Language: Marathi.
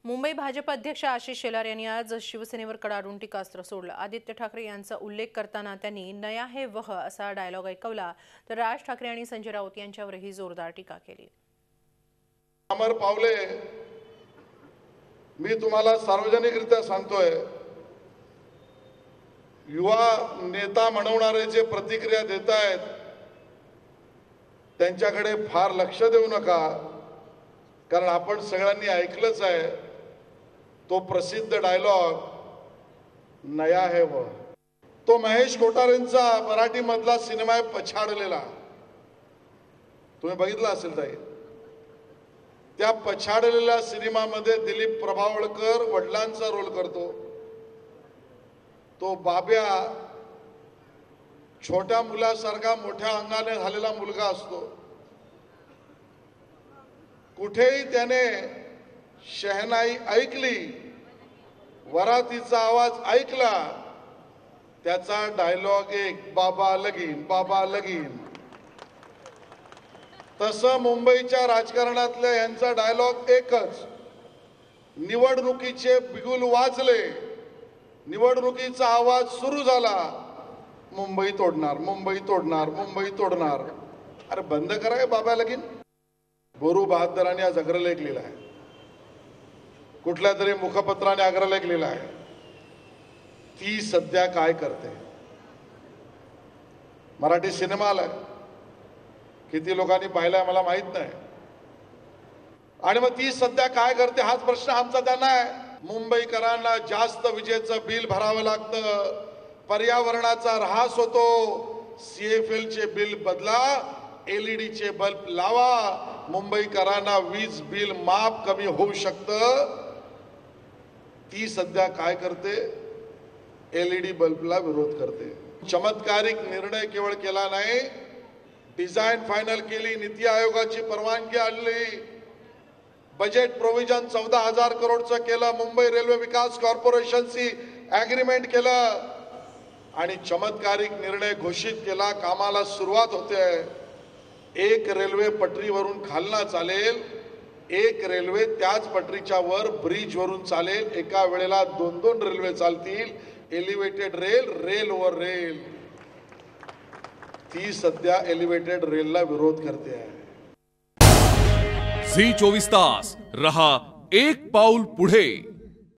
मुंबई भाजप अध्यक्ष आशिष शेलार यांनी आज शिवसेनेवर कडाडून टीकास्त्र सोडलं। आदित्य ठाकरे यांचा उल्लेख करताना त्यांनी नया है वह असा डायलॉग ऐकवला, तर राज ठाकरे आणि संजय राऊत यांच्यावरही जोरदार टीका केली। अमर पावले, मी तुम्हाला सार्वजनिकरित्या सांगतोय, युवा नेता म्हणवणारे जे प्रतिक्रिया देत आहेत त्यांच्याकडे फार लक्ष देऊ नका, कारण आपण सगळ्यांनी ऐकलंच आहे तो प्रसिद्ध डायलॉग नया है वो। तो महेश कोठारेंचा मराठी मधला सिनेमा आहे पछाडलेला, तुम्ही बघितला असेल ताई। त्या पछाडलेल्या सिनेमामध्ये दिलीप प्रभावळकर वडिलांचा रोल करतो। तो बाब्या छोट्या मुलासारखा मोठ्या अंगाने झालेला मुलगा असतो। कुठेही त्याने शहनाई ऐकली, वरातीचा आवाज ऐकला, त्याचा डायलॉग एक, बाबा लगीन बाबा लगीन। तसं मुंबईच्या राजकारणातल्या यांचा डायलॉग एकच, निवडणुकीचे बिगुल वाजले, निवडणुकीचा आवाज सुरू झाला, मुंबई तोडणार मुंबई तोडणार मुंबई तोडणार। अरे बंद करा बाबा लगीन। बोरू बहादरांनी आज अग्रलेख लिहिला आहे, कुठल्या तरी मुखपत्राने अग्रलेख लिहिला आहे। ती सध्या काय करते? मराठी सिनेमा आलाय, किती लोकांनी पाहिलाय मला माहित नाही, आणि मग ती सध्या काय करते हाच प्रश्न आमचा त्यांना आहे। मुंबईकरांना जास्त विजेचं बिल भरावं लागतं, पर्यावरणाचा ऱ्हास होतो, CFL चे बिल बदला, LED चे बल्ब लावा, मुंबईकरांना वीज बिल माफ कमी होऊ शकतं। ती सध्या काय करते? LED बल्बला विरोध करते। चमत्कारिक निर्णय केवळ केला नाही, डिझाईन फायनल केली, नीती आयोगाची परवानगी आणली, बजेट प्रोव्हिजन 14,000 करोडचं केलं, मुंबई रेल्वे विकास कॉर्पोरेशनशी ॲग्रीमेंट केलं आणि चमत्कारिक निर्णय घोषित केला। कामाला सुरुवात होते। एक रेल्वे पटरीवरून खालना चालेल, एक रेल्वे त्याच पटरीच्या वर ब्रिज वरून चालेल। एका वेळेला 2-2 रेल्वे चालतील, elevated rail, rail over rail. ती सध्या एलिव्हेटेड रेलला विरोध करते आहे। झी 24 तास रहा एक पाऊल पुढे।